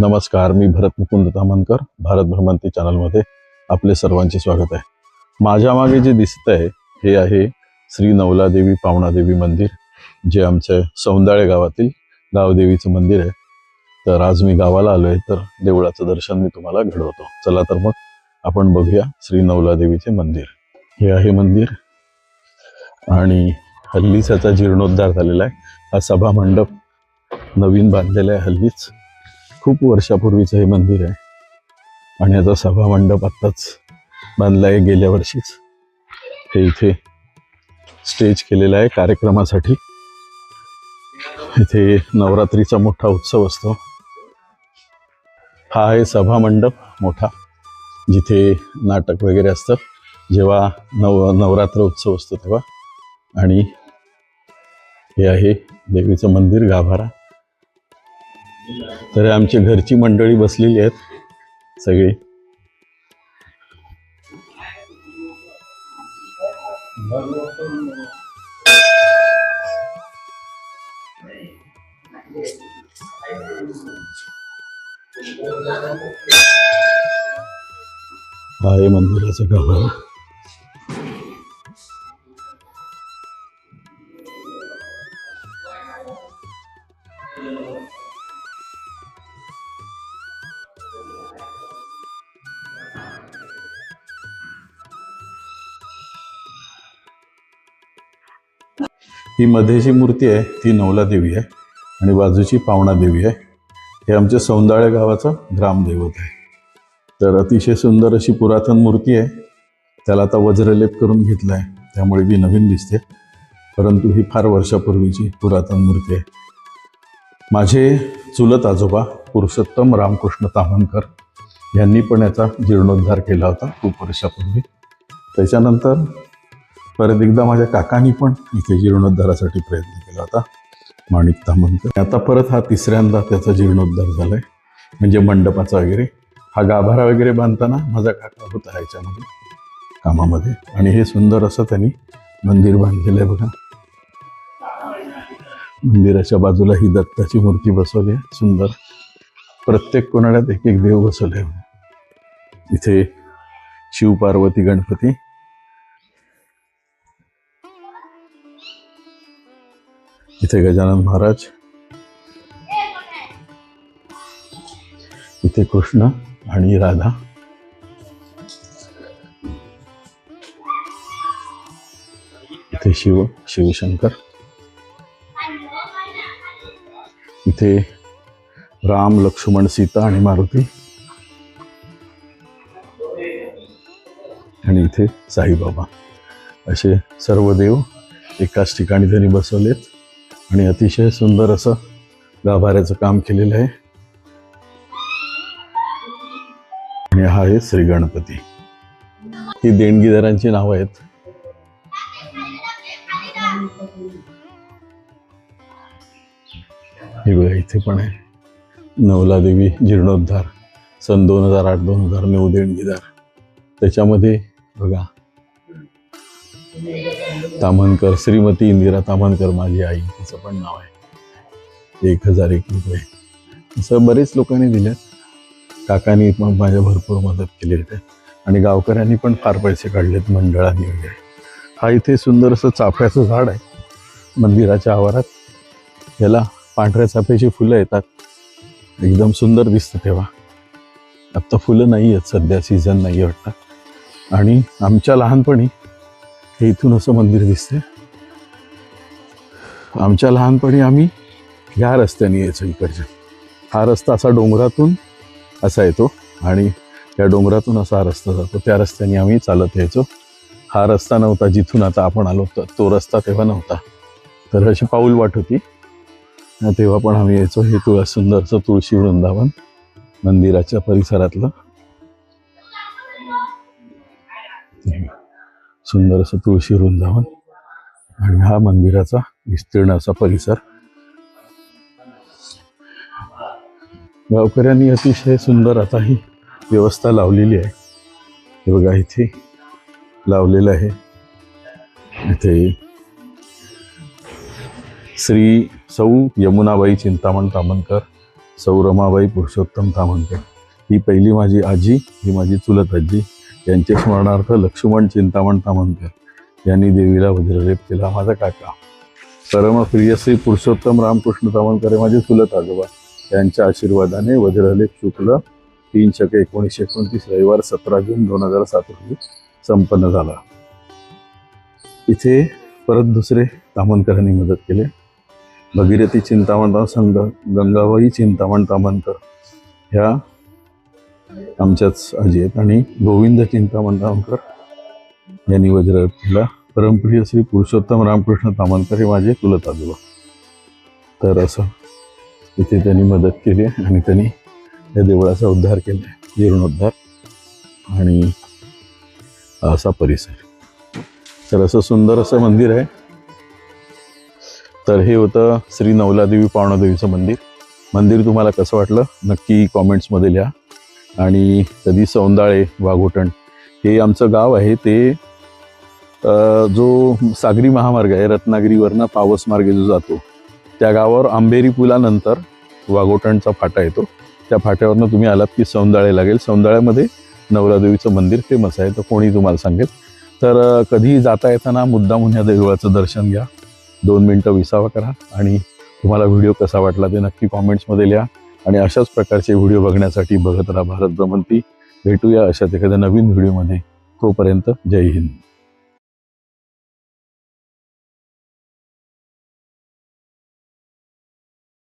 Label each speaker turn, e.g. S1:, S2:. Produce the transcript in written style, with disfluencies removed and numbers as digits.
S1: नमस्कार, मी भरत मुकुंद तामणकर. भारत भ्रमंती चॅनलमध्ये आपले सर्वांचे स्वागत आहे. माझ्या मागे जे दिसत आहे हे आहे श्री नवलादेवी पावणादेवी मंदिर, जे आमच्या सौंदाळे गावातील गावदेवीचं मंदिर आहे. तर आज मी गावाला आलो आहे, तर देवळाचं दर्शन मी तुम्हाला घडवतो. चला तर मग आपण बघूया श्री नवलादेवीचे मंदिर. हे आहे मंदिर आणि हल्लीच याचा जीर्णोद्धार झालेला आहे. हा सभा मंडप नवीन बांधलेला आहे हल्लीच. खूप वर्षापूर्वीचं हे मंदिर आहे आणि याचा सभा मंडप आत्ताच बांधला आहे गेल्या वर्षीच. हे इथे स्टेज केलेलं आहे कार्यक्रमासाठी. इथे नवरात्रीचा मोठा उत्सव असतो. हा आहे सभा मंडप मोठा, जिथे नाटक वगैरे असतं जेव्हा नवरात्र उत्सव असतो तेव्हा. आणि हे आहे देवीचं मंदिर गाभारा. तर आमची घरची मंडळी बसलेली आहेत सगळी. हा आहे मंदिराचा गाभारा. ही मध्ये जी मूर्ती आहे ती नवलादेवी आहे आणि बाजूची पावणादेवी आहे. हे आमच्या सौंदाळे गावाचं ग्रामदैवत आहे. तर अतिशय सुंदर अशी पुरातन मूर्ती आहे. त्याला आता वज्रलेप करून घेतला आहे, त्यामुळे ती नवीन दिसते, परंतु ही फार वर्षापूर्वीची पुरातन मूर्ती आहे. माझे चुलत आजोबा पुरुषोत्तम रामकृष्ण तामणकर यांनी पण याचा जीर्णोद्धार केला होता खूप वर्षापूर्वी. त्याच्यानंतर परत एकदा माझ्या काकांनी पण इथे जीर्णोद्धारासाठी प्रयत्न केला होता, माणिक तामणकर. आता परत हा तिसऱ्यांदा त्याचा जीर्णोद्धार झाला आहे, म्हणजे मंडपाचा वगैरे. हा गाभारा वगैरे बांधताना माझा काका होता ह्याच्यामध्ये कामामध्ये. आणि हे सुंदर असं त्यांनी मंदिर बांधलेलं आहे बघा. मंदिराच्या बाजूला ही दत्ताची मूर्ती बसवली आहे सुंदर. प्रत्येक कोणाड्यात एक एक देव बसवले. इथे शिव पार्वती गणपती, इथे गजानन महाराज, इथे कृष्ण आणि राधा, इथे शिवशंकर, इथे राम लक्ष्मण सीता आणि मारुती, आणि इथे साईबाबा. असे सर्व देव एकाच ठिकाणी त्यांनी बसवलेत आणि अतिशय सुंदर असं गाभाऱ्याचं काम केलेलं आहे. आणि हा आहे श्री गणपती. ही देणगीदारांची नावं आहेत. हे बघा इथे पण आहे नवलादेवी जीर्णोद्धार सन 2008-2009 देणगीदार. त्याच्यामध्ये बघा तामणकर, श्रीमती इंदिरा तामणकर माझी आई, तिचं पण नाव आहे. 1001 रुपये असं बरेच लोकांनी दिलेत. काकांनी पण माझ्या भरपूर मदत केली आहे आणि गावकऱ्यांनी पण फार पैसे काढलेत, मंडळांनी वगैरे. हा इथे सुंदर असं चाफ्याचं झाड आहे मंदिराच्या आवारात. याला पांढऱ्या चाफ्याची फुलं येतात, एकदम सुंदर दिसतं तेव्हा. आत्ता फुलं नाही आहेत, सध्या सीझन नाही वाटतं. आणि आमच्या लहानपणी हे इथून असं मंदिर दिसते. आमच्या लहानपणी आम्ही ह्या रस्त्याने यायचो इकडच्या. हा रस्ता असा डोंगरातून असा येतो आणि या डोंगरातून असा रस्ता जातो. त्या रस्त्याने आम्ही चालत यायचो. हा रस्ता नव्हता जिथून आता आपण आलो, तो रस्ता तेव्हा नव्हता. तर अशी पाऊल वाट होती, तेव्हा पण आम्ही यायचो. हे सुंदरचं तुळशी वृंदावन मंदिराच्या परिसरातलं सुंदर असं तुळशी वृंदावन आणि हा मंदिराचा विस्तीर्ण असा परिसर. गावकऱ्यांनी अतिशय सुंदर आता ही व्यवस्था लावलेली आहे. हे बघा इथे लावलेलं आहे. इथे श्री सौ यमुनाबाई चिंतामण तामणकर सौ रमाबाई पुरुषोत्तम ताम्हणकर. ही पहिली माझी आजी, ही माझी चुलत आजी. यांच्या स्मरणार्थ लक्ष्मण चिंतामण ताम्हणकर यांनी देवीला वज्रलेप केला. माझा काका परमप्रिय श्री पुरुषोत्तम रामकृष्ण ताम्हणकर हे माझे चुलत आजोबा. यांच्या आशीर्वादाने वज्रलेप शुक्ल 3/1929 रविवार 17 जून 2007 रोजी संपन्न झाला. इथे परत दुसरे ताम्हणकरांनी मदत केले. भगीरथी चिंतामण संघ, गंगाबाई चिंतामण ताम्हणकर ह्या आमच्याच आजी आहेत. आणि गोविंद चिंतामण ताम्हणकर यांनी वज्रलेप केला. परमप्रिय श्री पुरुषोत्तम रामकृष्ण ताम्हणकर हे माझे चुलत आजोबा. तर असं इथे त्यांनी मदत केली आणि त्यांनी या देवळाचा उद्धार केला, जीर्णोद्धार. आणि असा परिसर. तर असं सुंदर असं मंदिर आहे. तर हे होतं श्री नवलादेवी पावणादेवीचं मंदिर. मंदिर तुम्हाला कसं वाटलं नक्की कॉमेंट्समध्ये लिहा. आणि कधी सौंदाळे वाघोटण हे आमचं गाव आहे. ते जो सागरी महामार्ग आहे रत्नागिरीवरनं पावस मार्गे जो जातो त्या गावावर आंबेरी पुलानंतर वाघोटणचा फाटा येतो. त्या फाट्यावरनं तुम्ही आलात की सौंदाळे लागेल. सौंदाळ्यामध्ये नवलादेवीचं मंदिर फेमस आहे. तर कोणी तुम्हाला सांगेल. तर कधी जाता येताना मुद्दामून ह्या देवळाचं दर्शन घ्या. 2 मिनटं विसावा करा. आणि तुम्हाला व्हिडिओ कसा वाटला ते नक्की कॉमेंट्समध्ये लिहा. आणि अशाच प्रकारचे व्हिडिओ बघण्यासाठी बघत राहा भारत भ्रमंती. भेटूया अशाच एखाद्या नवीन व्हिडिओमध्ये. तोपर्यंत जय हिंद.